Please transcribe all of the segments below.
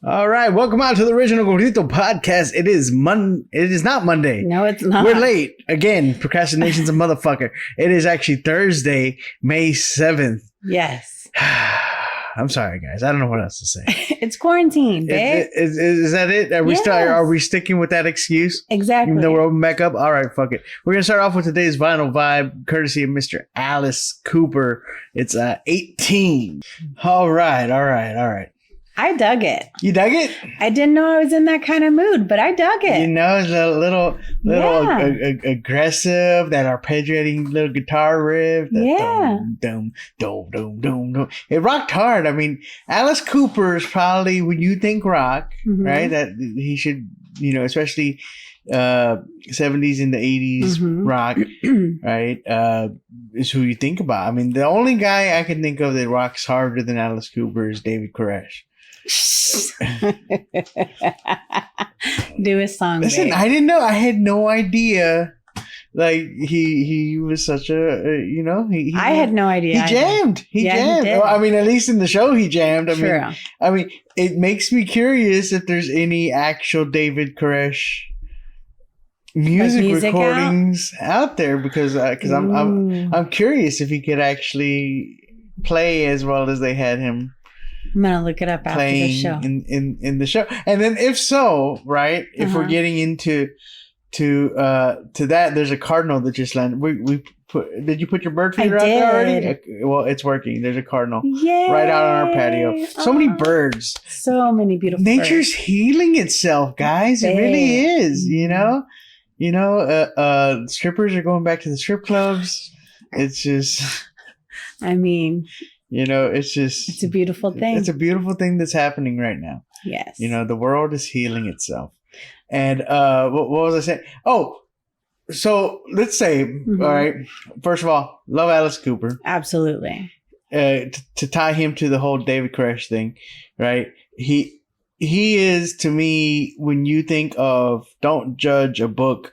All right, welcome out to the original Gordito podcast. It is not Monday. No, it's not. We're late again. Procrastination's a motherfucker. It is actually Thursday, May 7th. Yes. I'm sorry, guys. I don't know what else to say. It's quarantine, babe. Is that it? Are we sticking with that excuse? Exactly. Even though we're open back up? All right, fuck it. We're going to start off with today's vinyl vibe, courtesy of Mr. Alice Cooper. It's 18. All right. I dug it. You dug it? I didn't know I was in that kind of mood, but I dug it. You know, it's a little aggressive, that arpeggiating little guitar riff. Dum, dum, dum, dum, dum. It rocked hard. I mean, Alice Cooper is probably, when you think rock, right, that he should, you know, especially 70s and the 80s rock, right, is who you think about. I mean, the only guy I can think of that rocks harder than Alice Cooper is David Koresh. Do his song. Listen, babe. I didn't know. I had no idea. Like he was such a I had no idea. He jammed. He jammed. He did. Well, I mean, at least in the show, he jammed. True. I mean, it makes me curious if there's any actual David Koresh music recordings out there because I'm curious if he could actually play as well as they had him. I'm gonna look it up after the show. In the show, and then if so, right, if we're getting into that, there's a cardinal that just landed. Did you put your bird feeder out there already? Okay, well, it's working. There's a cardinal right out on our patio. So many birds. So many beautiful Nature's birds. healing itself, guys. It really is. You know, strippers are going back to the strip clubs. It's just. I mean. You know, it's a beautiful thing. It's a beautiful thing that's happening right now. Yes. You know, the world is healing itself. And what was I saying? Oh, so let's say, all right, first of all, love Alice Cooper. Absolutely. To tie him to the whole David Koresh thing, right? He is, to me, when you think of don't judge a book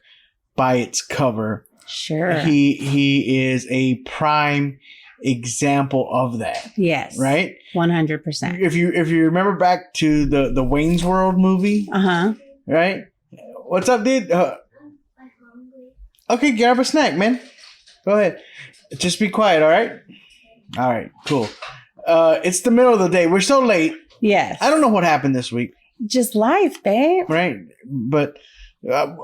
by its cover. Sure. He is a prime example of that. Yes. Right? 100%. If you remember back to the Wayne's World movie, right? What's up, dude? Okay, grab a snack, man. Go ahead. Just be quiet, all right? All right, cool. It's the middle of the day. We're so late. Yes. I don't know what happened this week. Just life, babe. Right? But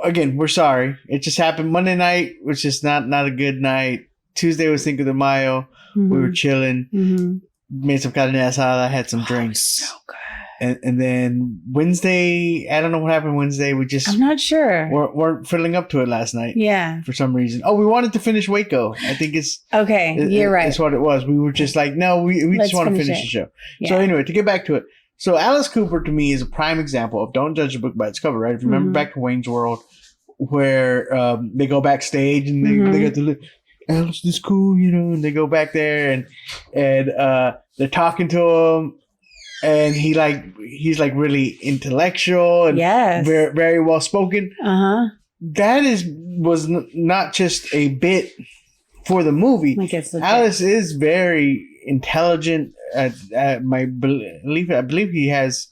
again, we're sorry. It just happened Monday night, which is not a good night. Tuesday was Cinco de Mayo. We were chilling. Made some carne asada. Had some drinks. So good. And then Wednesday, I don't know what happened Wednesday. I'm not sure. Weren't filling up to it last night. Yeah. For some reason. Oh, we wanted to finish Waco. I think it's... Okay, you're right. That's what it was. We were just like, no, we just want to finish the show. Yeah. So anyway, to get back to it. So Alice Cooper, to me, is a prime example of don't judge a book by its cover, right? If you remember back to Wayne's World, where they go backstage and they get to... Alice is cool, you know, and they go back there and they're talking to him, and he's like really intellectual and very, very well spoken. That was not just a bit for the movie. Alice is very intelligent. I believe he has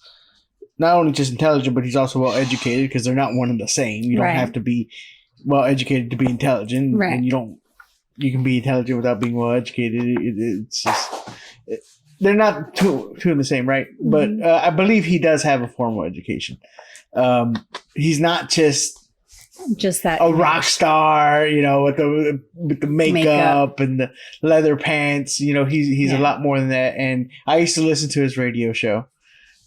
not only just intelligent, but he's also well educated, because they're not one and the same. You don't have to be well educated to be intelligent, and you can be intelligent without being well educated. It's just they're not two in the same, right? But I believe he does have a formal education. He's not just that a rock star, you know, with the makeup and the leather pants. You know, he's a lot more than that. And I used to listen to his radio show,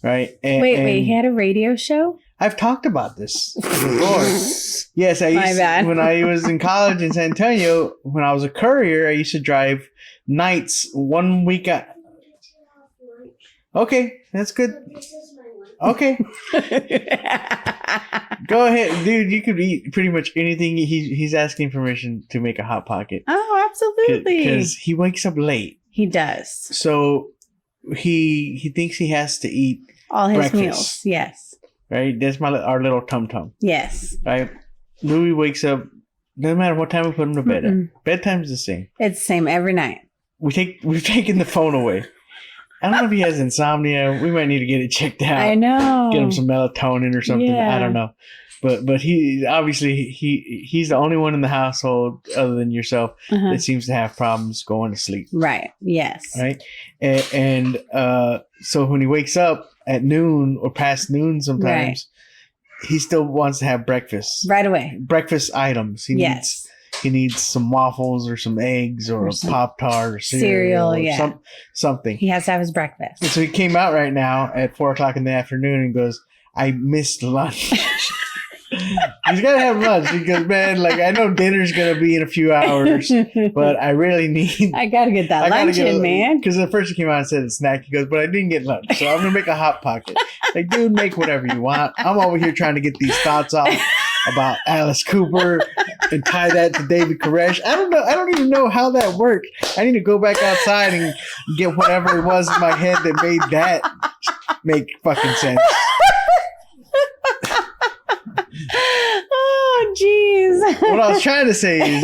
right? Wait, he had a radio show? I've talked about this before. Yes, when I was in college in San Antonio, when I was a courier, I used to drive nights 1 week. Okay, that's good. Okay. Go ahead, dude. You could eat pretty much anything. He's asking permission to make a Hot Pocket. Oh, absolutely. Because he wakes up late. He does. So he thinks he has to eat all his breakfast. Meals. Yes. Right? That's our little tum-tum. Yes. Right? Louis wakes up, doesn't matter what time we put him to bed. Bedtime's the same. It's the same every night. We've taken the phone away. I don't know if he has insomnia. We might need to get it checked out. I know. Get him some melatonin or something. Yeah. I don't know. But he obviously he's the only one in the household other than yourself that seems to have problems going to sleep. Right. Yes. Right. And so when he wakes up at noon or past noon sometimes, he still wants to have breakfast. Right away. Breakfast items. He needs some waffles or some eggs or a Pop-Tart or cereal or something. He has to have his breakfast. And so he came out right now at 4:00 in the afternoon and goes, I missed lunch. He's got to have lunch because, man, like, I know dinner's going to be in a few hours, but I really need... I got to get that lunch in, man. Because at first he came out and said a snack. He goes, but I didn't get lunch, so I'm going to make a Hot Pocket. Like, dude, make whatever you want. I'm over here trying to get these thoughts off about Alice Cooper and tie that to David Koresh. I don't know. I don't even know how that worked. I need to go back outside and get whatever it was in my head that made that make fucking sense. Oh, jeez. What I was trying to say is,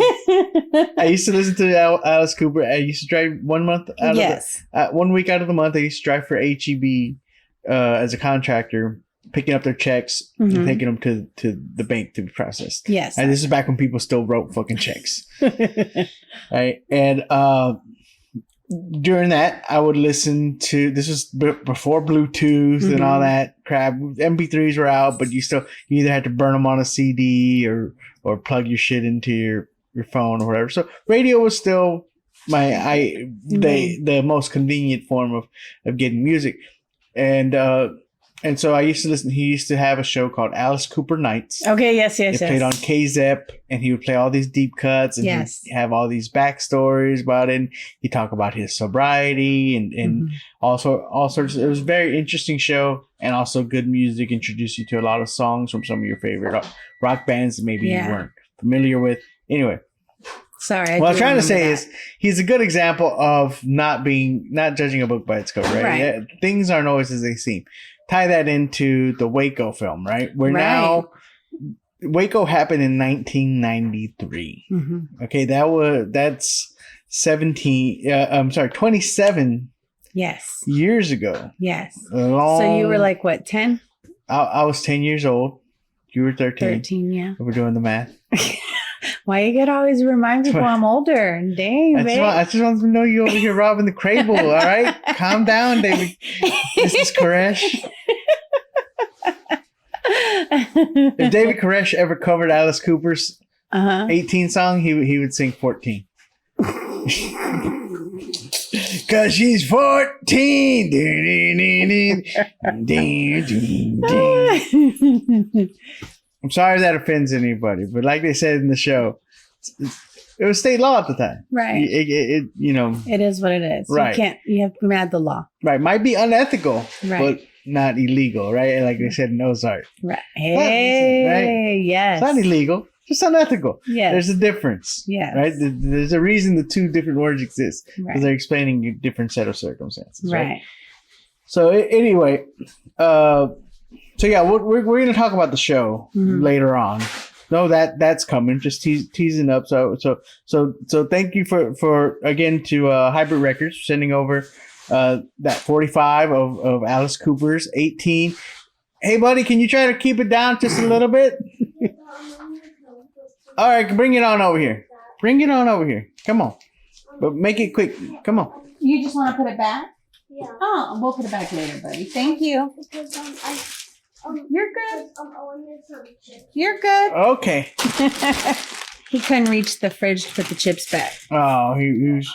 I used to listen to Alice Cooper. I used to drive 1 month out of 1 week out of the month. I used to drive for HEB as a contractor, picking up their checks and taking them to the bank to be processed. Yes. And this is back when people still wrote fucking checks. Right. And during that, I would listen to, this was before Bluetooth and all that crap. MP3s were out, but you either had to burn them on a CD or plug your shit into your phone or whatever. So radio was still the most convenient form of getting music. And so I used to listen. He used to have a show called Alice Cooper Nights. Okay, yes. It played on KZEP, and he would play all these deep cuts, and he'd have all these backstories about it. And he'd talk about his sobriety and also all sorts. It was a very interesting show, and also good music. Introduced you to a lot of songs from some of your favorite rock bands that maybe you weren't familiar with. Anyway. Sorry. What I'm trying to say is he's a good example of not judging a book by its cover, right? Yeah, things aren't always as they seem. Tie that into the Waco film, right? Now Waco happened in 1993. Okay, that's 27 years ago. Yes. So you were like what, 10? I was 10 years old. You were 13. 13, yeah. We're doing the math. Why you gotta always remind people I'm older? Dang, I just want to know you over here robbing the Crable, all right? Calm down, David. This is Koresh. If David Koresh ever covered Alice Cooper's 18 song, he would sing 14. Cause she's 14. I'm sorry that offends anybody, but like they said in the show, it was state law at the time. Right. It It is what it is. Right. You have to be mad at the law. Right. Might be unethical, but not illegal, right? Like they said in Ozark. Right. Hey, yes. It's not illegal, just unethical. Yes. There's a difference. Yes. Right? There's a reason the two different words exist. Because they're explaining a different set of circumstances. Right. So anyway, so yeah, we're going to talk about the show later on. No, that's coming. Just teasing up. So thank you for again to Hybrid Records for sending over that 45 of Alice Cooper's 18. Hey, buddy, can you try to keep it down just a little bit? All right, bring it on over here. Bring it on over here. Come on, but make it quick. Come on. You just want to put it back? Yeah. Oh, we'll put it back later, buddy. Thank you. Because You're good. You're good. Okay. He couldn't reach the fridge to put the chips back. Oh, he was.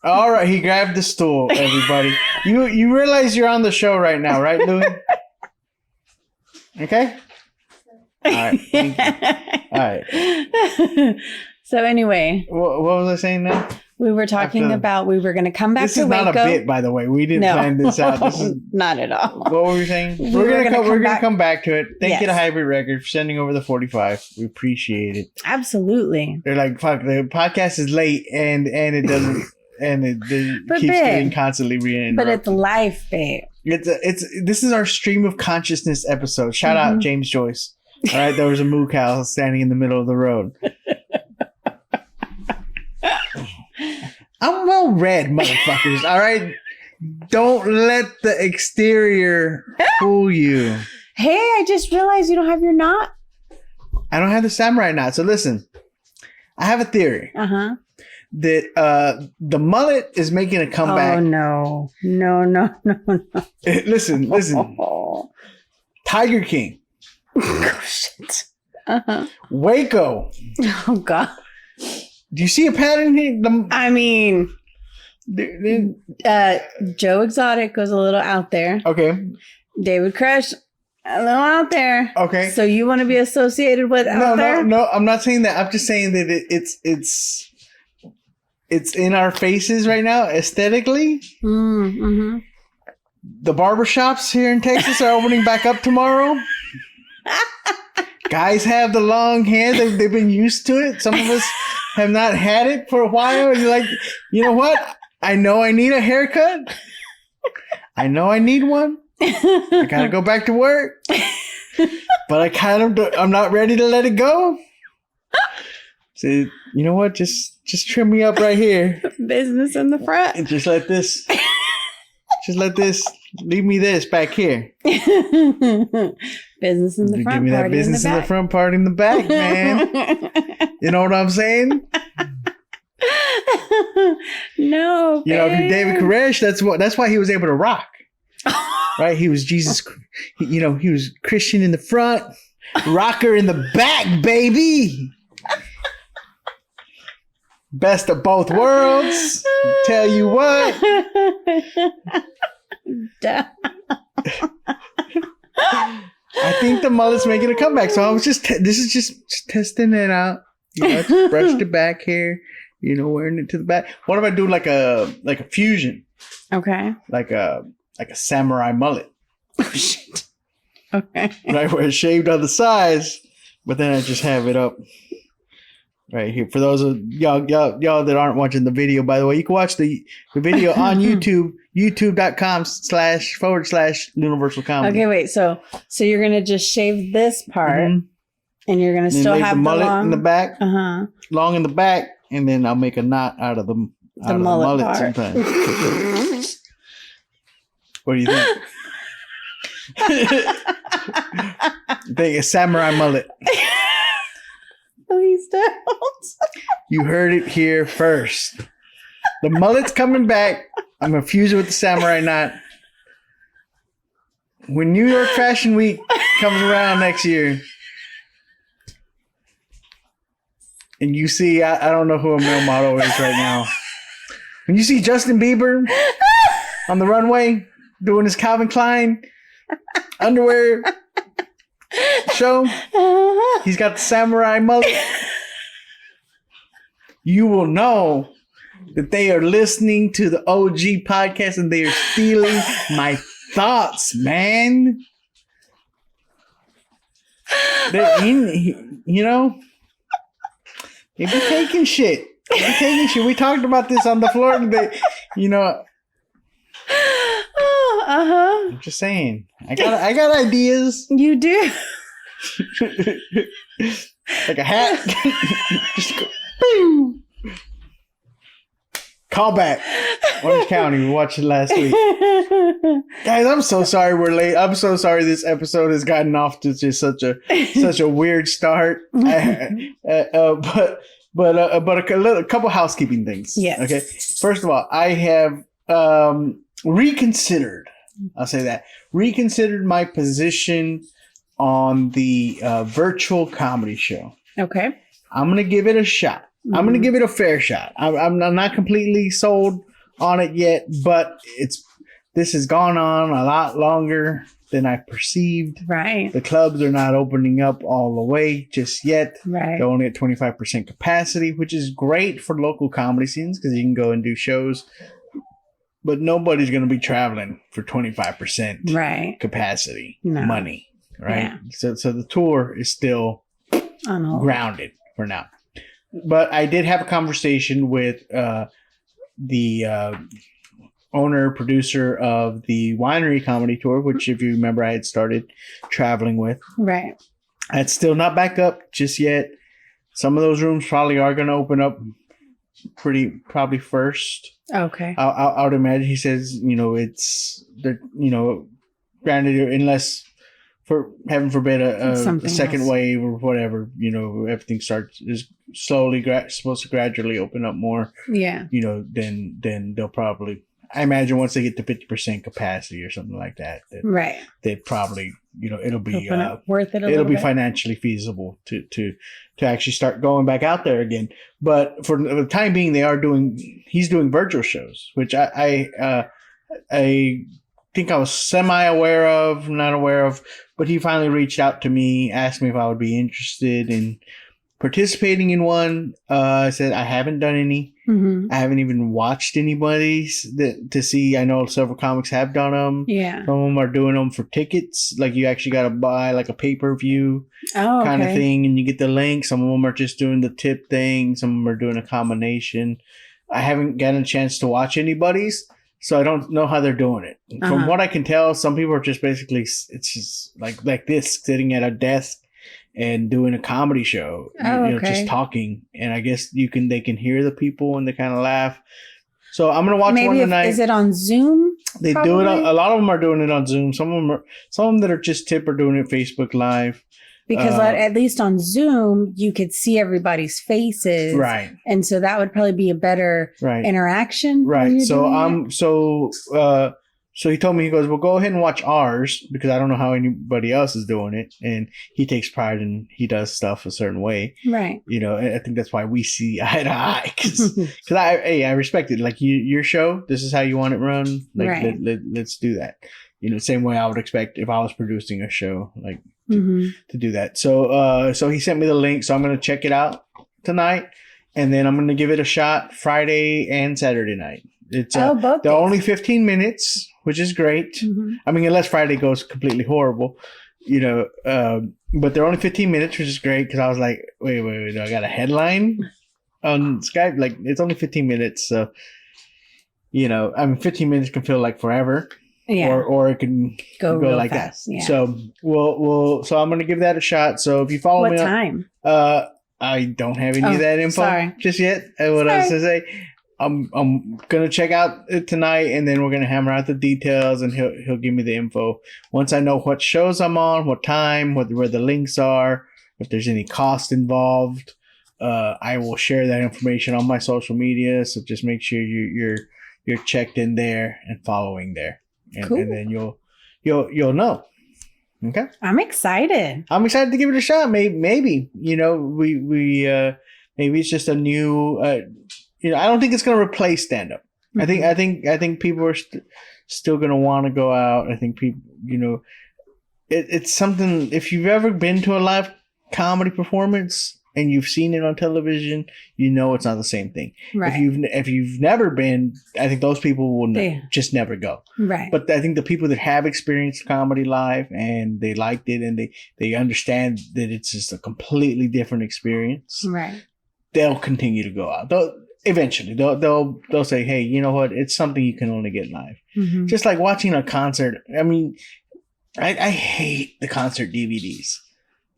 All right, he grabbed the stool. Everybody, you realize you're on the show right now, right, Louis? Okay. All right. Thank you. All right. So anyway, what was I saying now? We were talking about we were going to come back to Waco. This is not a bit, by the way. We didn't plan this out. This is not at all. What were we saying? We're gonna come back to it. Thank you to Hybrid Record for sending over the 45. We appreciate it. Absolutely. They're like, fuck, the podcast is late and it doesn't and it keeps getting constantly re-interrupted. But it's life, babe. This is our stream of consciousness episode. Shout out James Joyce. All right, there was a moo cow standing in the middle of the road. I'm well read, motherfuckers. All right. Don't let the exterior fool you. Hey, I just realized you don't have your knot. I don't have the samurai knot. So listen, I have a theory that the mullet is making a comeback. Oh, no. Listen. Tiger King. Oh, shit. Waco. Oh, God. Do you see a pattern here? I mean, Joe Exotic goes a little out there. Okay. David Koresh, a little out there. Okay. So you want to be associated with out there? No. I'm not saying that. I'm just saying that it's in our faces right now aesthetically. Mm-hmm. The barbershops here in Texas are opening back up tomorrow. Guys have the long hair. They've been used to it. Some of us have not had it for a while. And you're like, you know what? I know I need a haircut. I know I need one. I gotta go back to work. But I'm not ready to let it go. So, you know what? Just trim me up right here. Business in the front. And just let this, leave me this back here. Business in the front. Give me that business in the front, part in the back, man. You know what I'm saying? No, you know, if you're David Koresh, that's why he was able to rock. Right? He was Jesus. He was Christian in the front, rocker in the back, baby. Best of both worlds. Tell you what. I think the mullet's making a comeback. So I was just testing it out. You know, just brushed it back here. You know, wearing it to the back. What if I do like a fusion? Okay. Like a samurai mullet. Oh shit. Okay. Right, where it's shaved on the sides, but then I just have it up right here. For those of y'all that aren't watching the video, by the way, you can watch the video on YouTube, youtube.com//universal comedy. Okay, wait. So you're gonna just shave this part, and you're gonna still have the mullet long in the back, long in the back, and then I'll make a knot out of the mullet part. Sometimes. What do you think? I think a samurai mullet. Please don't. You heard it here first. The mullet's coming back. I'm gonna fuse it with the samurai knot. When New York Fashion Week comes around next year, and you see, I don't know who a male model is right now. When you see Justin Bieber on the runway doing his Calvin Klein underwear show, he's got the samurai mullet. You will know that they are listening to the OG podcast and they are stealing my thoughts, man. They're in, you know, they be taking shit. We talked about this on the floor today. You know. I'm just saying. I got ideas. You do. Like a hat. Just go, boom. Call back. Orange County. We watched it last week. Guys, I'm so sorry we're late. I'm so sorry this episode has gotten off to just such a weird start. But a couple housekeeping things. Yes. Okay. First of all, I have reconsidered. I'll say that. Reconsidered my position on the virtual comedy show. Okay. I'm going to give it a shot. Mm-hmm. I'm going to give it a fair shot. I'm not completely sold on it yet, but this has gone on a lot longer than I perceived. Right. The clubs are not opening up all the way just yet. Right. They're only at 25% capacity, which is great for local comedy scenes because you can go and do shows. But nobody's going to be traveling for 25% capacity money, right? Yeah. So the tour is still grounded for now. But I did have a conversation with the owner, producer of the winery comedy tour, which, if you remember, I had started traveling with. Right. It's still not back up just yet. Some of those rooms probably are going to open up probably first. Okay. I would imagine. He says, it's granted, unless for heaven forbid a second wave or whatever, everything is slowly supposed to gradually open up more. Yeah. Then they'll probably. I imagine once they get to 50% capacity or something like that, right? They probably, it'll be worth it. It'll be financially feasible to actually start going back out there again. But for the time being, he's doing virtual shows, which I think I was not aware of, but he finally reached out to me, asked me if I would be interested in participating in one. I said I haven't done any. Mm-hmm. I haven't even watched anybody's to see. I know several comics have done them. Yeah. Some of them are doing them for tickets. Like you actually got to buy like a pay-per-view kind of thing, and you get the link. Some of them are just doing the tip thing. Some of them are doing a combination. I haven't gotten a chance to watch anybody's, so I don't know how they're doing it. From what I can tell, some people are just basically, it's just like this, sitting at a desk and doing a comedy show, just talking. And I guess they can hear the people and they kind of laugh. So I'm gonna watch one tonight. Is it on Zoom? They do it. A lot of them are doing it on Zoom. Some of them that are just tip are doing it Facebook Live. Because at least on Zoom, you could see everybody's faces. Right. And so that would probably be a better interaction. Right. So he told me, he goes, well, go ahead and watch ours, because I don't know how anybody else is doing it. And he takes pride in, he does stuff a certain way. Right. I think that's why we see eye to eye. Because I respect it. Like your show, this is how you want it run. Like, let's do that. Same way I would expect if I was producing a show, like to do that. So he sent me the link. So I'm going to check it out tonight. And then I'm going to give it a shot Friday and Saturday night. It's they're only 15 minutes, which is great. Mm-hmm. I mean, unless Friday goes completely horrible, but they're only 15 minutes, which is great, because I was like, wait, do I got a headline on Skype? Like, it's only 15 minutes, so 15 minutes can feel like forever. Yeah. Or it can go like fast. That. Yeah. So so I'm gonna give that a shot. So if you follow me, what time? I don't have any of that info just yet. What else to say? I'm gonna check out it tonight, and then we're gonna hammer out the details, and he'll give me the info once I know what shows I'm on, what time, where the links are, if there's any cost involved. I will share that information on my social media, so just make sure you're checked in there and following there, and then you'll know. Okay, I'm excited. I'm excited to give it a shot. Maybe we maybe it's just a new. I don't think it's going to replace stand-up. Mm-hmm. I think people are still going to want to go out. I think people, it's something. If you've ever been to a live comedy performance and you've seen it on television, it's not the same thing. Right. If you've never been, I think those people will just never go. Right. But I think the people that have experienced comedy live and they liked it and they understand that it's just a completely different experience. Right. They'll continue to go out. Eventually, they'll say, hey, you know what? It's something you can only get live. Mm-hmm. Just like watching a concert. I mean, I hate the concert DVDs.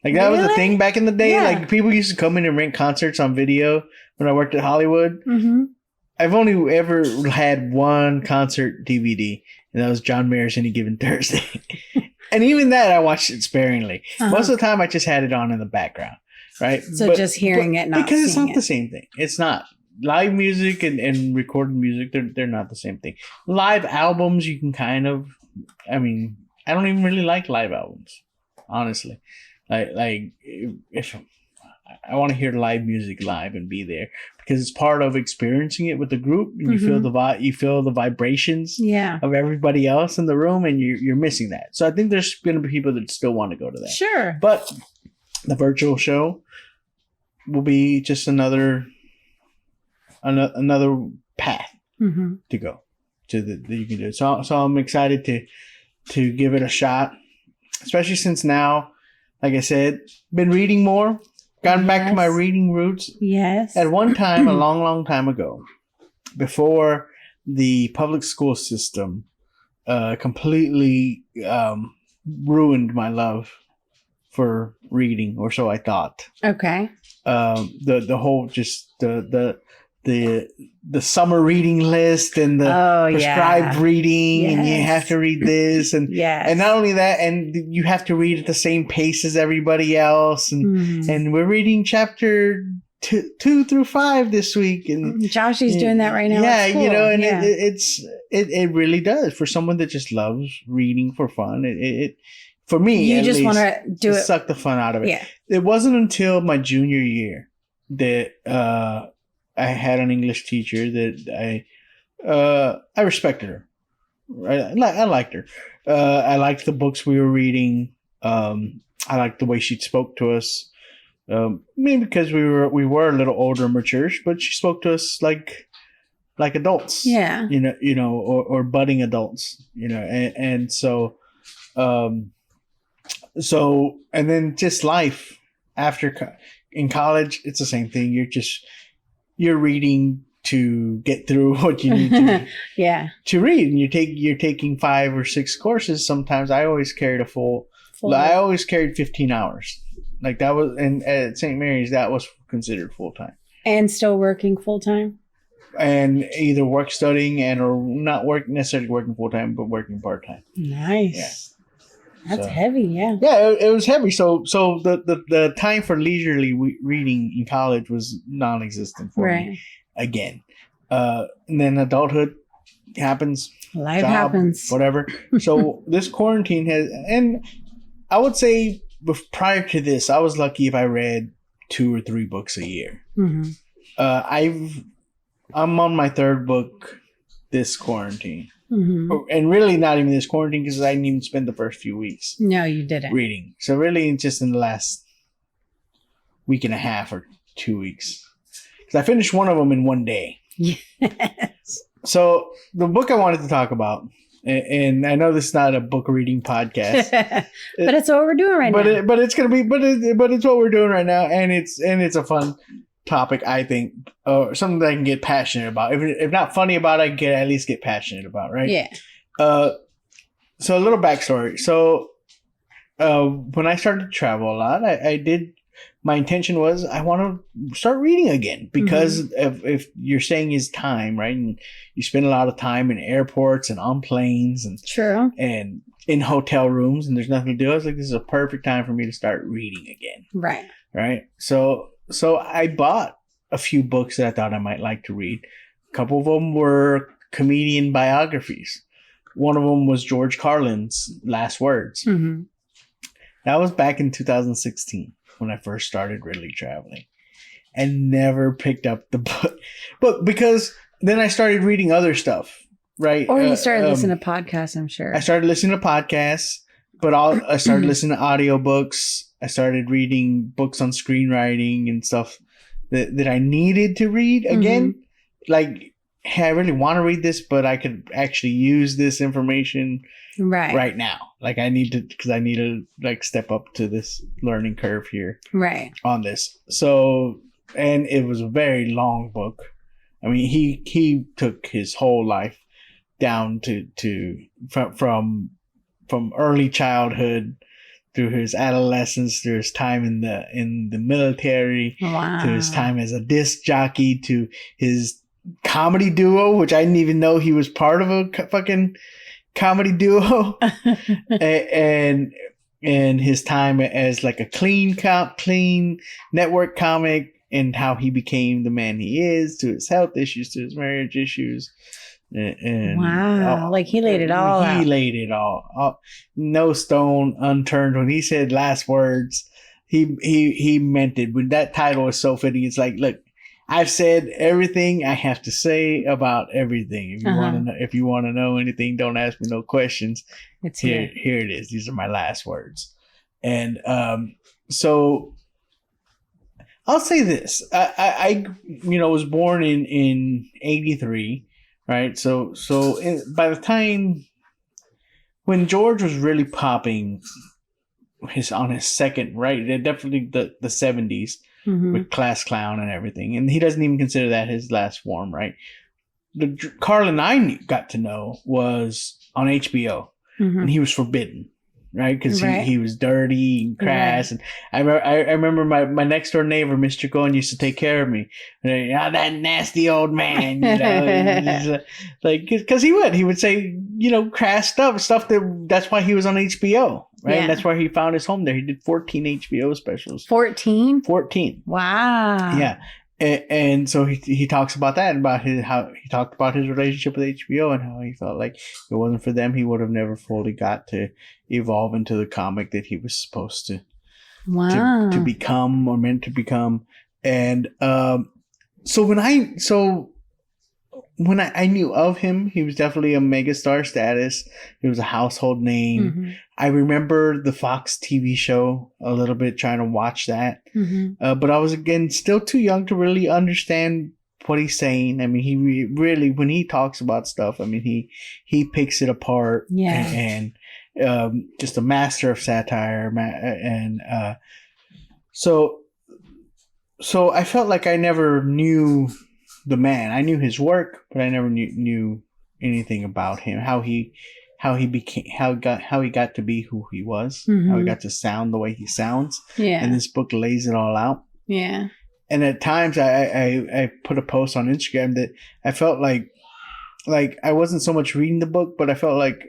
Like, that was a thing back in the day. Yeah. Like, people used to come in and rent concerts on video when I worked at Hollywood. Mm-hmm. I've only ever had one concert DVD, and that was John Mayer's Any Given Thursday. And even that, I watched it sparingly. Uh-huh. Most of the time, I just had it on in the background, right? So just hearing it, not because it's not the same thing. It's not. Live music and recorded music, they're not the same thing. Live albums, you can kind of, I don't even really like live albums, honestly. Like if I want to hear live music live and be there, because it's part of experiencing it with the group, and you feel the vibrations of everybody else in the room, and you're missing that. So I think there's going to be people that still want to go to that. Sure. But the virtual show will be just another path to go to that you can do. So I'm excited to give it a shot, especially since now, like I said, been reading more, gotten back to my reading roots. Yes. At one time, a long time ago, before the public school system completely ruined my love for reading, or so I thought. Okay. The whole just the the summer reading list and the prescribed reading, and you have to read this, and and not only that, and you have to read at the same pace as everybody else, and we're reading chapter 2 through 5 this week, and Josh is doing that right now. Yeah, you know, and it really does for someone that just loves reading for fun. It for me, you just want to do it, suck the fun out of it. Yeah. It wasn't until my junior year that I had an English teacher that I respected her. I liked her. I liked the books we were reading. I liked the way she spoke to us. Maybe because we were a little older and mature, but she spoke to us like adults. Yeah. You know, or budding adults. You know, and so and then just life after in college, it's the same thing. You're reading to get through what you need to to read, and you're taking 5 or 6 courses. Sometimes I always carried I always carried 15 hours. Like that was, and at St. Mary's, that was considered full time. And still working full time. And either studying or not necessarily working full time, but working part time. Nice. Yeah. That's heavy. Yeah. Yeah, it was heavy. So the time for leisurely reading in college was non-existent for me again. And then adulthood happens. Life happens. Whatever. So this quarantine and I would say prior to this, I was lucky if I read 2 or 3 books a year. Mm-hmm. I'm on my 3rd book this quarantine. Mm-hmm. And really not even this quarantine, because I didn't even spend the first few weeks. No, you didn't. Reading. So really just in the last week and a half or 2 weeks. Because I finished one of them in one day. Yes. So the book I wanted to talk about, and I know this is not a book reading podcast, but it's what we're doing right now. But it's gonna be, but it's what we're doing right now, and it's a fun topic, I think, or something that I can get passionate about. If not funny about, I can at least get passionate about, right? Yeah. So a little backstory. So when I started to travel a lot, I did. My intention was I want to start reading again, because if you're saying is time, right? And you spend a lot of time in airports and on planes and and in hotel rooms, and there's nothing to do. I was like, this is a perfect time for me to start reading again. Right. Right. So I bought a few books that I thought I might like to read. A couple of them were comedian biographies. One of them was George Carlin's Last Words. Mm-hmm. That was back in 2016. When I first started really traveling, and never picked up the book, but because then I started reading other stuff, right? Or you started listening to podcasts, I'm sure. I started listening to podcasts, but I started listening to audiobooks. I started reading books on screenwriting and stuff that I needed to read again. Mm-hmm. Like, hey, I really want to read this, but I could actually use this information right now. Like I need to like step up to this learning curve here on this. So, and it was a very long book. I mean, he took his whole life down from early childhood through his adolescence, through his time in the military, to his time as a disc jockey, to his comedy duo, which I didn't even know he was part of a fucking comedy duo, and his time as like a clean network comic, and how he became the man he is, to his health issues, to his marriage issues. And like he laid it all out. He laid it all. No stone unturned. When he said Last Words, he meant it. When that title is so fitting, it's like, look, I've said everything I have to say about everything. If you want to know anything, don't ask me no questions. It's here it is. These are my last words. And so I'll say this. I was born in 83, right? So by the time when George was really popping on his second, right? Definitely the 70s. Mm-hmm. With Class Clown and everything. And he doesn't even consider that his last form, right? The Carlin I got to know was on HBO. Mm-hmm. And he was forbidden. right? Because he was dirty and crass. Right. And I remember my next door neighbor, Mr. Cohen, used to take care of me. And that nasty old man, you know, like because he would say, you know, crass stuff that's why he was on HBO. Right. Yeah. And that's why he found his home there. He did 14 HBO specials. 14? 14. Wow. Yeah. And so he talks about that and about how he talked about his relationship with HBO and how he felt like if it wasn't for them, he would have never fully got to evolve into the comic that he was supposed to, to become or meant to become. And so when I knew of him, he was definitely a megastar status. He was a household name. Mm-hmm. I remember the Fox TV show a little bit, trying to watch that. Mm-hmm. But I was, again, still too young to really understand what he's saying. I mean, he really, when he talks about stuff, I mean, he picks it apart. Yeah. And just a master of satire. And so I felt like I never knew the man. I knew his work, but I never knew anything about him. How he got to be who he was. Mm-hmm. How he got to sound the way he sounds. Yeah. And this book lays it all out. Yeah. And at times I put a post on Instagram that I felt like I wasn't so much reading the book, but I felt like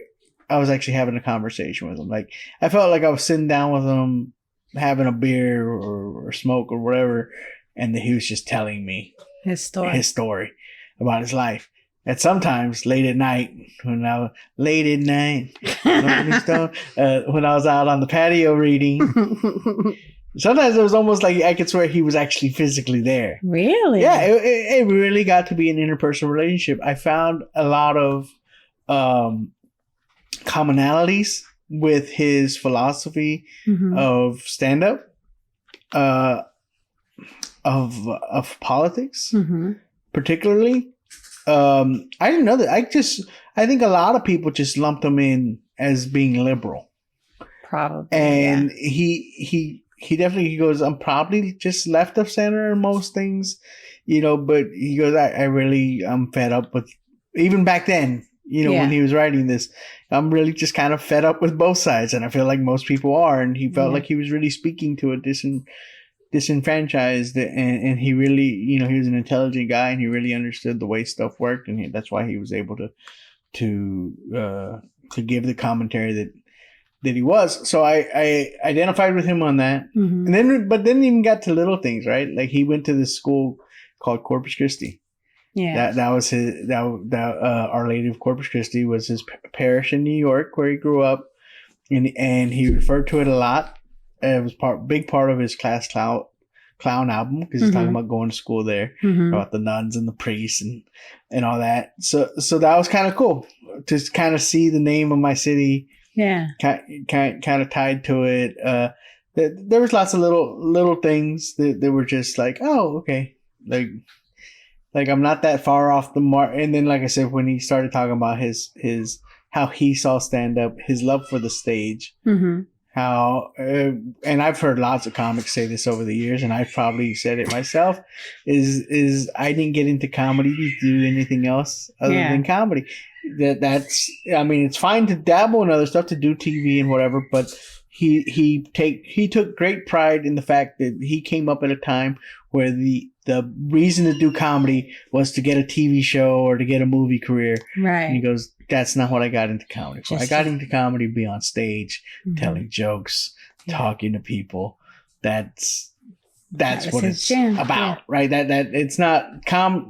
I was actually having a conversation with him. Like I felt like I was sitting down with him, having a beer or smoke or whatever, and that he was just telling me his story about his life. And sometimes late at night, when I was out on the patio reading, sometimes it was almost like I could swear he was actually physically there. Really? Yeah, it really got to be an interpersonal relationship. I found a lot of commonalities with his philosophy of stand-up, of politics, particularly. I didn't know that. I think a lot of people just lumped him in as being liberal. Probably. And he definitely, he goes, I'm probably just left of center in most things, you know, but he goes, I'm fed up with, even back then, you know, when he was writing this, I'm really just kind of fed up with both sides. And I feel like most people are. And he felt like he was really speaking to a disenfranchised, and he really, you know, he was an intelligent guy and he really understood the way stuff worked, and that's why he was able to give the commentary that he was. So I identified with him on that, and then even got to little things, right? Like he went to this school called Corpus Christi. Yeah, that was his. Our Lady of Corpus Christi was his parish in New York where he grew up, and he referred to it a lot. It was big part of his Class Clown album, because he's talking about going to school there, about the nuns and the priests and all that. So that was kind of cool to kind of see the name of my city, kind of tied to it. There was lots of little things that were just like, oh, okay, like I'm not that far off the mark. And then, like I said, when he started talking about his how he saw stand up, his love for the stage. How, and I've heard lots of comics say this over the years, and I've probably said it myself, is I didn't get into comedy to do anything else other than comedy. That's, I mean, it's fine to dabble in other stuff, to do TV and whatever, but he took great pride in the fact that he came up at a time where the reason to do comedy was to get a TV show or to get a movie career. Right. And he goes, that's not what I got into comedy for. I got into comedy to be on stage, telling jokes, talking to people. That's what it's about, right? That it's not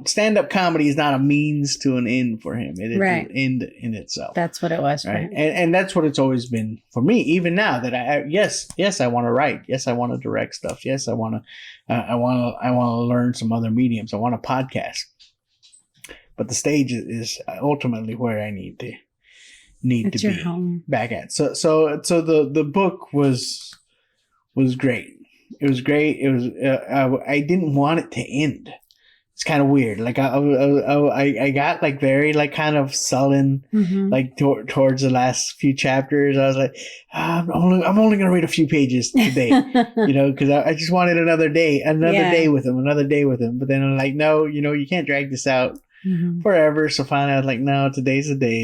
stand-up comedy is not a means to an end for him. It is an end in itself. That's what it was, right? And that's what it's always been for me. Even now that yes, I want to write. Yes, I want to direct stuff. Yes, I want to learn some other mediums. I want a podcast. But the stage is ultimately where I need to be home. Back at. So the book was great. It was great. It was. I didn't want it to end. It's kind of weird. Like I got like very like kind of sullen like towards the last few chapters. I was like, I'm only gonna read a few pages today, you know, because I just wanted another day with him. But then I'm like, no, you know, you can't drag this out forever. So finally I was like, no, today's the day.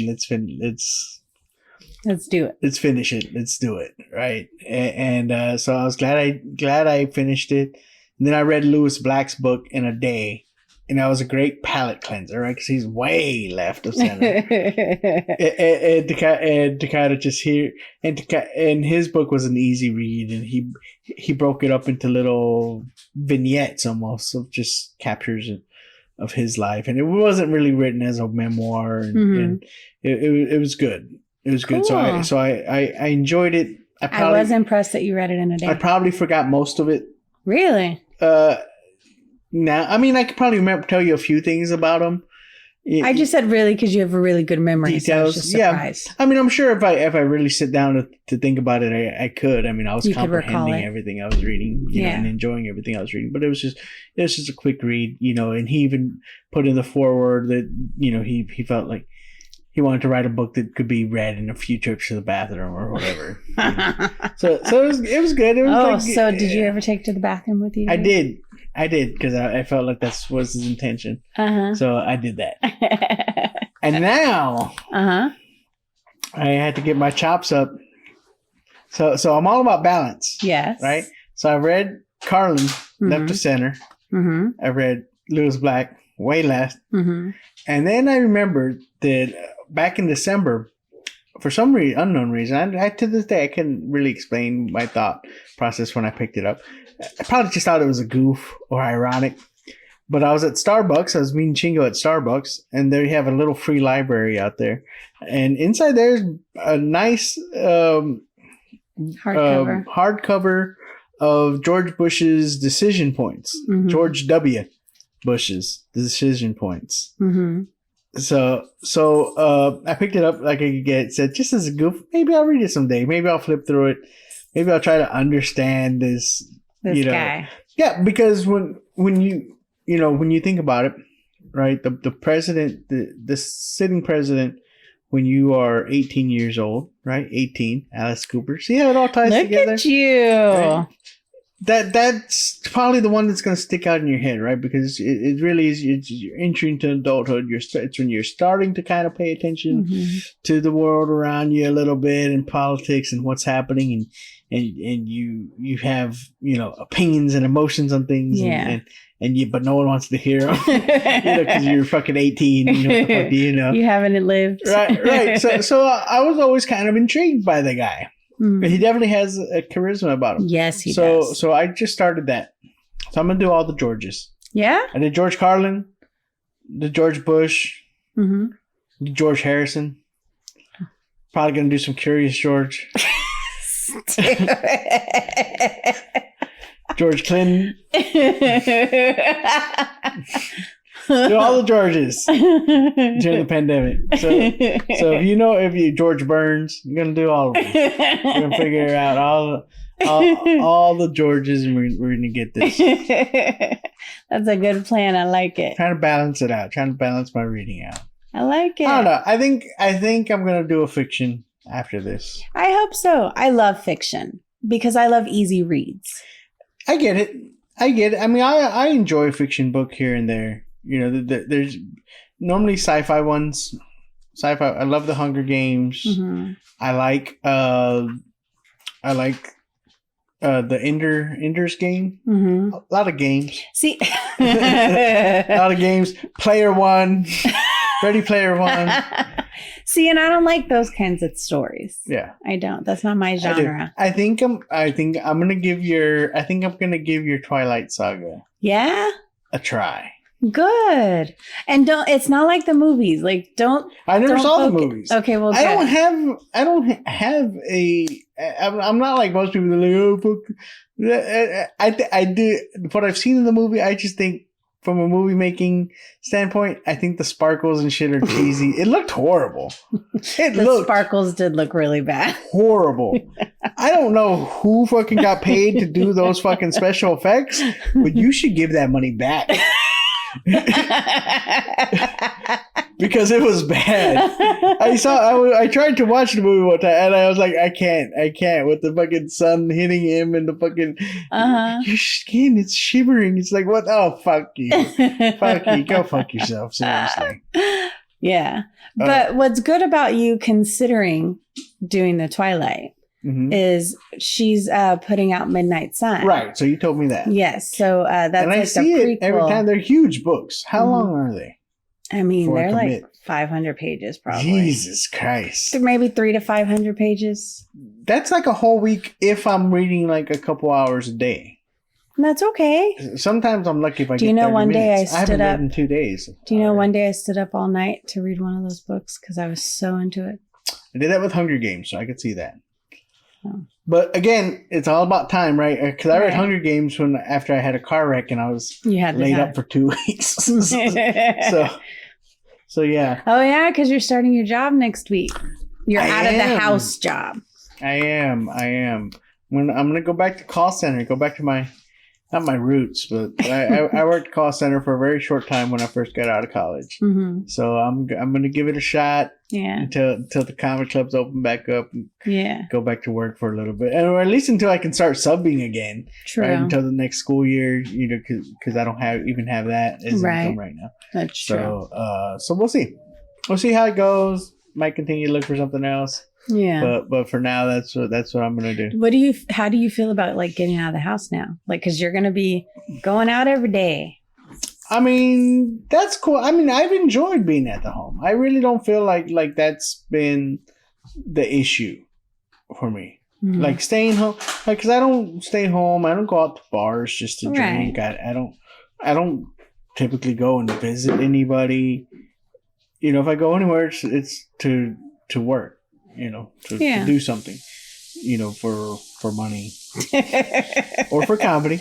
Let's do it. Let's finish it. Let's do it. Right. And so I was glad I finished it. And then I read Lewis Black's book in a day. And that was a great palate cleanser, right? Because he's way left of center. and to kind of just hear, and his book was an easy read, and he broke it up into little vignettes almost of just captures of his life, and it wasn't really written as a memoir, and it was good. It was good. Cool. So I enjoyed it. I was impressed that you read it in a day. I probably forgot most of it. Really? Now, I mean, I could probably tell you a few things about him. I just said really because you have a really good memory. Details, so I was just surprised. I mean, I'm sure if I really sit down to think about it, I could. I mean, I was comprehending everything I was reading, you know, and enjoying everything I was reading. But it was just a quick read, you know. And he even put in the foreword that, you know, he felt like he wanted to write a book that could be read in a few trips to the bathroom or whatever. So it was good. It was so did you ever take to the bathroom with you? I did because I felt like that was his intention. So I did that. And now I had to get my chops up. So I'm all about balance. Yes. Right? So I read Carlin, left to center. I read Lewis Black, way left. And then I remembered that back in December, for some unknown reason, I to this day, I couldn't really explain my thought process when I picked it up. I probably just thought it was a goof or ironic. But I was at Starbucks. I was meeting Chingo at Starbucks. And there you have a little free library out there. And inside there's a nice hardcover of George Bush's decision points. George W. Bush's decision points. So I picked it up like I could get. It said, just as a goof, maybe I'll read it someday. Maybe I'll flip through it. Maybe I'll try to understand this guy. Yeah, because when you think about it, right, the president, the sitting president, when you are 18 years old, right, 18, Alice Cooper. See how it all ties together? Look at you. Right? That's probably the one that's going to stick out in your head, right? Because it really is. It's your entry into adulthood. It's when you're starting to kind of pay attention to the world around you a little bit, and politics and what's happening, and you have, you know, opinions and emotions on things, but no one wants to hear them, because you're fucking 18. You know, what the fuck do you know? You haven't lived, right. So I was always kind of intrigued by the guy. He definitely has a charisma about him. Yes, he does. So I just started that. So I'm going to do all the Georges. Yeah? I did George Carlin, the George Bush, George Harrison. Probably going to do some Curious George. George Clinton. Do all the Georges during the pandemic. So if you George Burns, you're gonna do all of them. We're gonna figure out all the Georges, and we're gonna get this. That's a good plan. I like it. Trying to balance it out. Trying to balance my reading out. I like it. I don't know. I think I'm gonna do a fiction after this. I hope so. I love fiction because I love easy reads. I get it. I mean, I enjoy a fiction book here and there. You know, there's normally sci-fi ones. Sci-fi. I love the Hunger Games. I like the Ender's Game. A lot of games. See, a lot of games. Player One, Ready Player One. See, and I don't like those kinds of stories. Yeah, I don't. That's not my genre. I think I'm gonna give your Twilight Saga. Yeah. A try. Good. And it's not like the movies. Like, I never saw the movies. Okay, well, I don't have I'm not like most people that are like, oh, fuck. I do what I've seen in the movie. I just think from a movie making standpoint, I think the sparkles and shit are cheesy. It looked horrible. The sparkles did look really bad. Horrible. I don't know who fucking got paid to do those fucking special effects, but you should give that money back. Because it was bad. I tried to watch the movie one time, and I was like, I can't with the fucking sun hitting him and the fucking your skin, it's shivering. It's like, what? Oh, fuck you. Fuck you. Go fuck yourself. Seriously. Yeah. But what's good about you considering doing the Twilight is she's putting out Midnight Sun. Right. So you told me that. Yes. So that's and I like see the prequel. it every time. They're huge books. How long are they? I mean, they're like 500 pages probably. Jesus Christ. Maybe 300 to 500 pages. That's like a whole week if I'm reading like a couple hours a day. And that's okay. Sometimes I'm lucky if I get 30 Do you know one day minutes. I stood up in 2 days. Do you know one day I stood up all night to read one of those books because I was so into it? I did that with Hunger Games, so I could see that. Oh. But again, it's all about time, right? Because I read Hunger Games after I had a car wreck and I was laid up for 2 weeks. so yeah. Oh yeah, because you're starting your job next week. You're out of the house job. I am. I'm gonna go back to call center. Go back to not my roots, but I worked call center for a very short time when I first got out of college. So I'm gonna give it a shot. Yeah. Until the comic clubs open back up. And go back to work for a little bit, or at least until I can start subbing again. True. Right, until the next school year, because I don't have that as income right now. That's true. So we'll see. We'll see how it goes. Might continue to look for something else. Yeah. But for now, that's what I'm gonna do. How do you feel about like getting out of the house now? Like, because you're gonna be going out every day. I mean, that's cool. I mean, I've enjoyed being at the home. I really don't feel like that's been the issue for me. Like staying home, like, because I don't stay home. I don't go out to bars just to drink. I don't typically go and visit anybody. If I go anywhere, it's to work. To do something. For money or for comedy.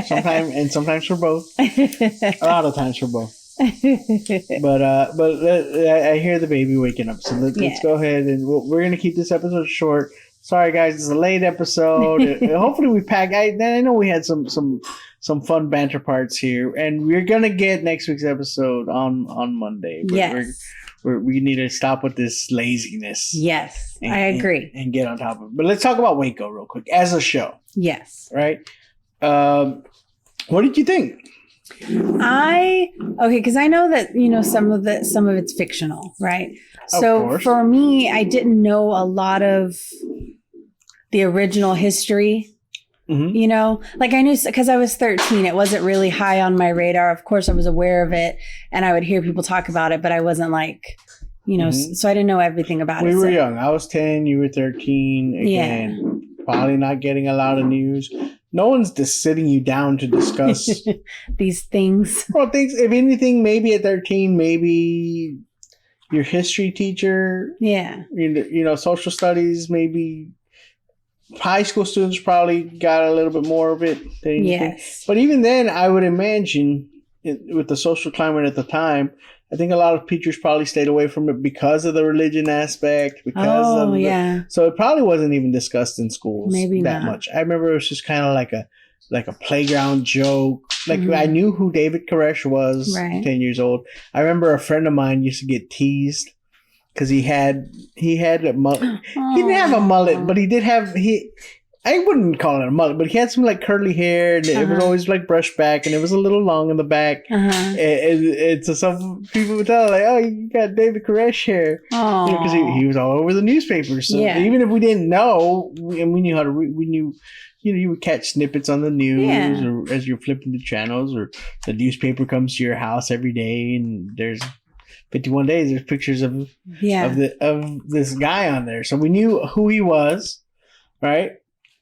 Sometimes for both. A lot of times for both. But I hear the baby waking up, so let's go ahead and we're gonna keep this episode short. Sorry guys, it's a late episode. Hopefully we pack. I know we had some fun banter parts here, and we're gonna get next week's episode on Monday. We need to stop with this laziness. Yes, I agree. And get on top of it. But let's talk about Waco real quick as a show. Yes. Right? What did you think? Because I know that, some of it's fictional, right? So for me, I didn't know a lot of the original history. Like I knew because I was 13, it wasn't really high on my radar. Of course, I was aware of it and I would hear people talk about it, but I wasn't like, so I didn't know everything about it. We were young. I was 10, you were 13. Again, probably not getting a lot of news. No one's just sitting you down to discuss these things. Well, if anything, maybe at 13, maybe your history teacher. Yeah. Social studies, maybe. High school students probably got a little bit more of it than anything. Yes. But even then, I would imagine with the social climate at the time, I think a lot of teachers probably stayed away from it because of the religion aspect. So it probably wasn't even discussed in schools that much. I remember it was just kind of like a playground joke. Like I knew who David Koresh was 10 years old. I remember a friend of mine used to get teased because he had a mullet. He didn't have a mullet, but he did have I wouldn't call it a mullet, but he had some like curly hair, and it was always like brushed back, and it was a little long in the back. And so some people would tell like, "Oh, you got David Koresh hair," because he was all over the newspapers. So even if we didn't know, and we knew how to, we knew. You would catch snippets on the news, or as you're flipping the channels, or the newspaper comes to your house every day, and there's 51 days. There's pictures of this guy on there, so we knew who he was, right?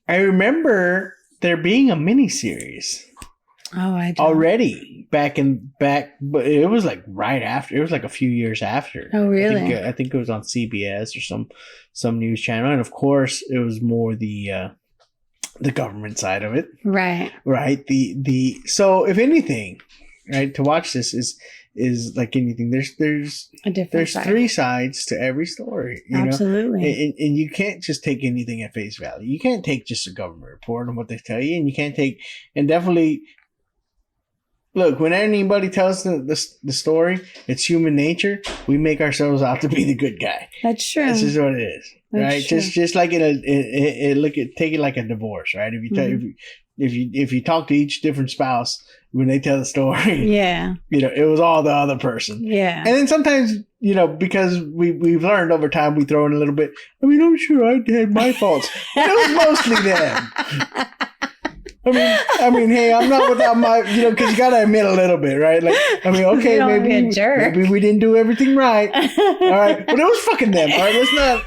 I remember there being a miniseries. I don't. Already back, but it was like right after. It was like a few years after. Oh, really? I think it was on CBS or some news channel, and of course, it was more the government side of it, right? So if anything, right, to watch this is like anything. There's a different side. 3 sides to every story. Absolutely. And you can't just take anything at face value. You can't take just a government report on what they tell you, and you can't take and definitely look when anybody tells the story. It's human nature. We make ourselves out to be the good guy. That's true. This is what it is. Right, just like take it like a divorce, right? If you if you talk to each different spouse when they tell the story, it was all the other person. Yeah. And then sometimes, because we've learned over time, we throw in a little bit. I'm sure I had my faults. But it was mostly them. I mean, hey, I'm not without my, because you gotta admit a little bit, right? Like, okay, maybe we didn't do everything right. All right, but it was fucking them. All right, let's not.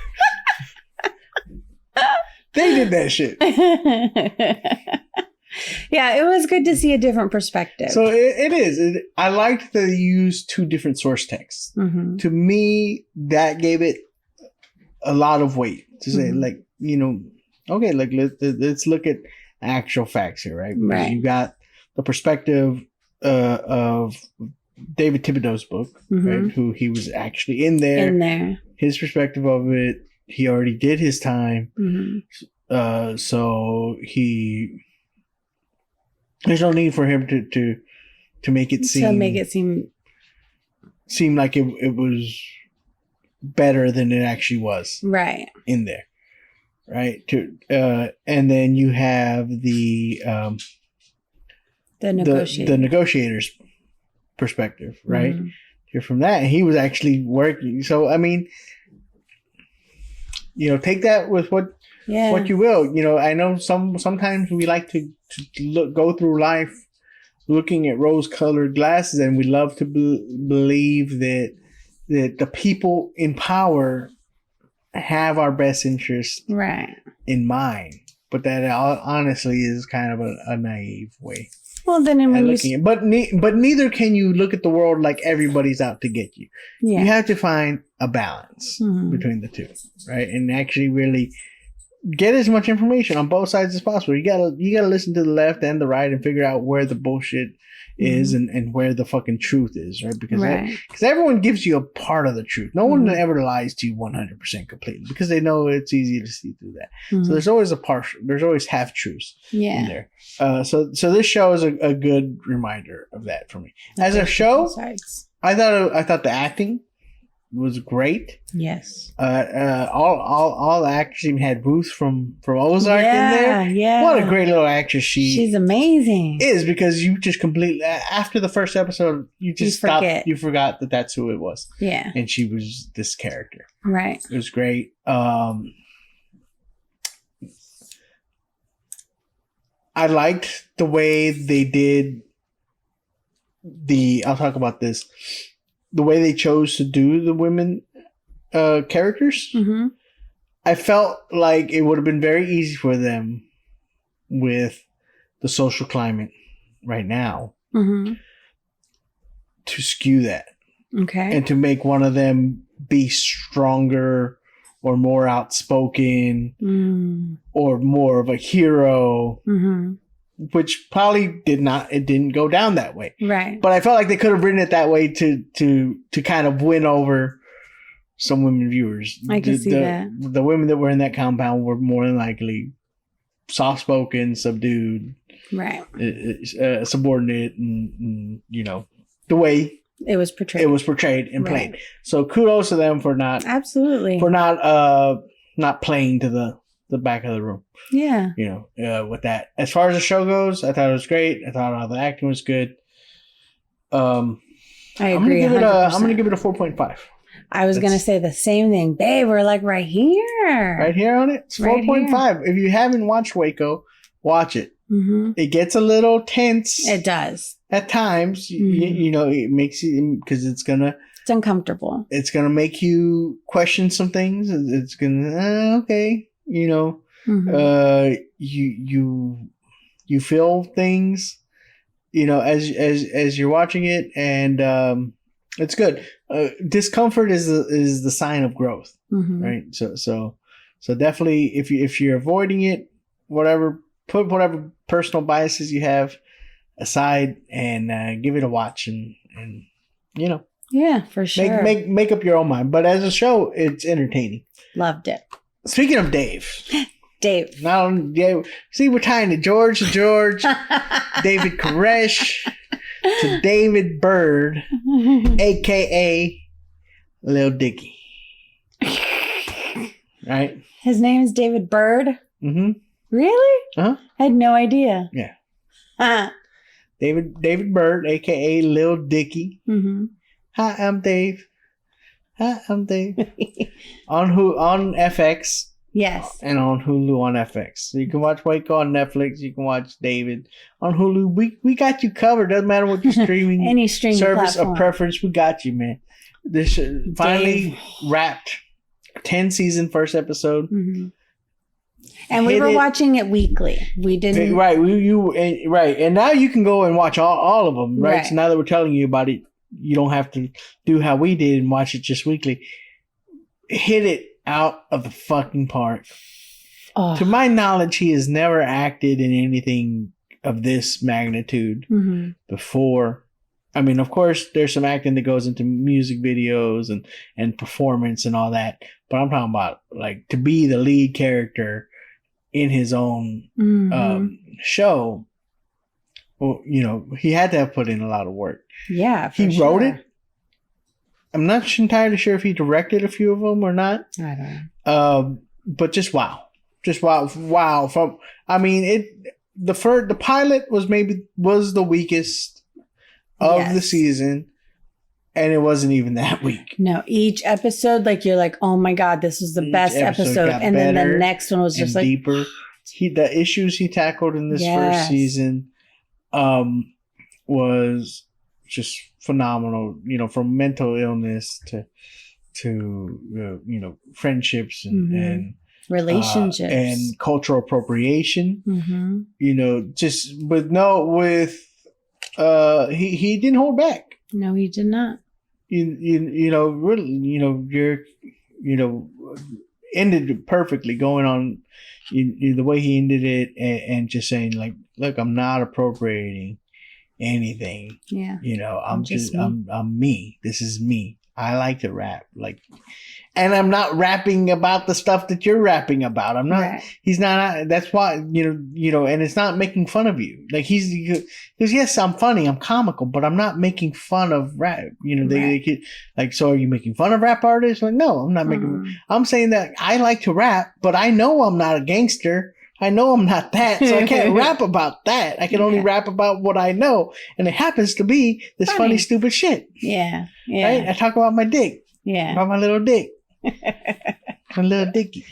They did that shit. Yeah, it was good to see a different perspective. So it is. I liked that they used 2 different source texts. Mm-hmm. To me, that gave it a lot of weight to say, like, okay, like let's look at actual facts here, right? Because you got the perspective of David Thibodeau's book, right? Who he was actually in there. His perspective of it. He already did his time. Mm-hmm. So there's no need for him to make it seem like it was better than it actually was. Right. In there. Right. And then you have the negotiator's perspective, right? Mm-hmm. You're from that, and he was actually working. So I mean, take that with what you will. I know sometimes we like to go through life looking at rose-colored glasses, and we love to believe that the people in power have our best interest in mind. But that honestly is kind of a naive way. Well, then but neither can you look at the world like everybody's out to get you. Yeah. You have to find a balance between the two, right? And actually really get as much information on both sides as possible. You gotta listen to the left and the right and figure out where the bullshit is and where the fucking truth is, right? Because everyone gives you a part of the truth. No one ever lies to you 100% completely because they know it's easy to see through that. So there's always there's always half truths in there. So this show is a good reminder of that for me. As a show, I thought the acting was great. Yes. All the actors even had Ruth from Ozark in there. Yeah. What a great little actress she's amazing. Is because you just completely after the first episode you stopped. You forgot that that's who it was. Yeah. And she was this character. Right. It was great. I liked the way they did I'll talk about this. The way they chose to do the women characters, I felt like it would have been very easy for them with the social climate right now to skew that. Okay. And to make one of them be stronger or more outspoken or more of a hero. Which probably didn't go down that way. Right. But I felt like they could have written it that way to kind of win over some women viewers. I can see that. The women that were in that compound were more than likely soft-spoken, subdued, right, subordinate, and the way it was portrayed and played. So kudos to them for not playing to the back of the room. Yeah. With that. As far as the show goes, I thought it was great. I thought all the acting was good. I agree. I'm gonna give it a 4.5. I was gonna say the same thing. Babe, we're like right here. Right here on it? It's 4.5. If you haven't watched Waco, watch it. It gets a little tense. It does. At times. It makes you, because it's uncomfortable. It's gonna make you question some things. It's gonna okay. You feel things, as you're watching it, and it's good. Discomfort is the sign of growth, right? So definitely, if you're avoiding it, put whatever personal biases you have aside, and give it a watch, and yeah, for sure, make up your own mind. But as a show, it's entertaining. Loved it. Speaking of Dave. See, we're tying to George, David Koresh, to David Bird, a.k.a. Lil Dicky. Right? His name is David Bird? Mm-hmm. Really? Uh-huh. I had no idea. Yeah. David Bird, a.k.a. Lil Dicky. Mm-hmm. Hi, I'm Dave. On FX. Yes. And on Hulu on FX. So you can watch Waco on Netflix. You can watch David on Hulu. We got you covered. Doesn't matter what your streaming any streaming service platform. Of preference. We got you, man. This finally wrapped 10 season first episode. Mm-hmm. And we were watching it weekly. We didn't. Right. Right. And now you can go and watch all of them. Right? So now that we're telling you about it, you don't have to do how we did and watch it just weekly. Hit it out of the fucking park. Oh. To my knowledge, he has never acted in anything of this magnitude before. I mean, of course, there's some acting that goes into music videos and performance and all that. But I'm talking about like to be the lead character in his own show. Well, you know, he had to have put in a lot of work. Yeah, he wrote it. I'm not entirely sure if he directed a few of them or not. I don't know. But just wow. From the pilot was the weakest of the season, and it wasn't even that weak. No, each episode, like you're like, oh my god, this was the best episode, and then the next one was just like deeper. The issues he tackled in this first season, was just phenomenal. You know, from mental illness to friendships and relationships and cultural appropriation. Mm-hmm. You know, just he didn't hold back. No, he did not. Ended it perfectly, going on the way he ended it and just saying like, look, I'm not appropriating anything. Yeah. You know, I'm me. This is me. I like to rap. Like, and I'm not rapping about the stuff that you're rapping about. I'm not, he's not, that's why, and it's not making fun of you. Like because yes, I'm funny, I'm comical, but I'm not making fun of rap. They could, like, so are you making fun of rap artists? Like, no, I'm not making, I'm saying that I like to rap, but I know I'm not a gangster. I know I'm not that, so I can't rap about that. I can only rap about what I know. And it happens to be this funny stupid shit. Yeah. Yeah. Right? I talk about my dick. Yeah. About my little dick. My little dicky.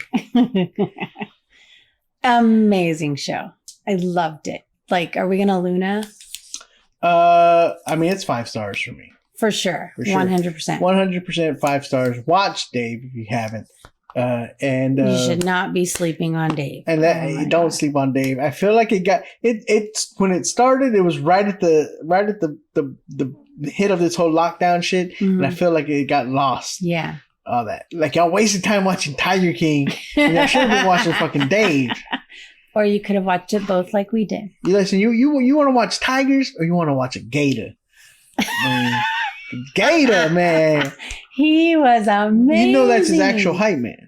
Amazing show. I loved it. Like, are we gonna Luna? It's 5 stars for me. For sure. 100%. 100% 5 stars. Watch Dave if you haven't. You should not be sleeping on Dave. And don't sleep on Dave. I feel like it's when it started, it was right at the hit of this whole lockdown shit. Mm-hmm. And I feel like it got lost. Yeah. All that. Like y'all wasted time watching Tiger King. And y'all should have been watching fucking Dave. Or you could have watched it both like we did. You listen, you want to watch tigers or you want to watch a gator? Gator, man. He was amazing. You know that's his actual height, man.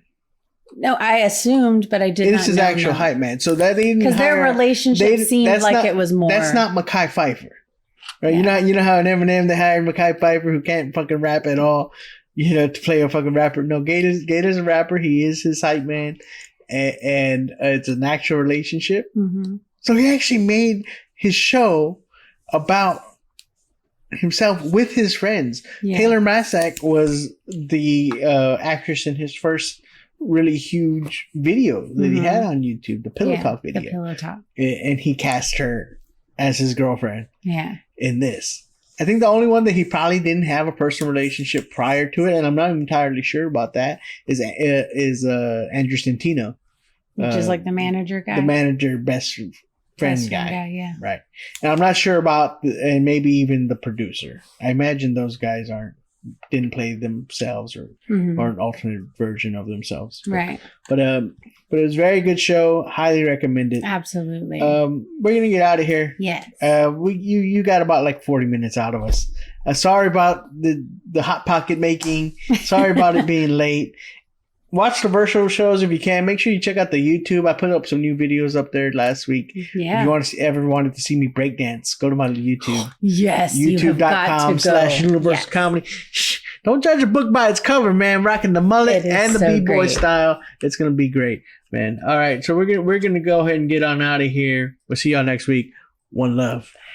No, I assumed, but I didn't. It's his actual height, man. So that because their relationship seemed like it was more. That's not Mekhi Phifer, right? Yeah. You know how in Eminem they hired Mekhi Phifer who can't fucking rap at all, to play a fucking rapper. No, Gator's a rapper. He is his hype man, and it's an actual relationship. Mm-hmm. So he actually made his show about himself with his friends. Yeah. Taylor Massack was the actress in his first really huge video that he had on YouTube, the Pillow Talk video. The Pillow Talk. And he cast her as his girlfriend. Yeah. In this. I think the only one that he probably didn't have a personal relationship prior to it, and I'm not entirely sure about that, is Andrew Stantino. Which is like the manager guy? The manager, best friend guy. Yeah. Right. And I'm not sure about, and maybe even the producer. I imagine those guys didn't play themselves or an alternate version of themselves. Right. But it was a very good show. Highly recommend it. Absolutely. We're gonna get out of here. Yes. You got about like 40 minutes out of us. Sorry about the hot pocket making. Sorry about it being late. Watch the virtual shows if you can. Make sure you check out the YouTube. I put up some new videos up there last week. Yeah. If you ever wanted to see me break dance, go to my YouTube. Yes. YouTube.com/Universal Comedy. Don't judge a book by its cover, man. Rocking the mullet and the b-boy style. It's gonna be great, man. All right, so we're gonna go ahead and get on out of here. We'll see y'all next week. One love.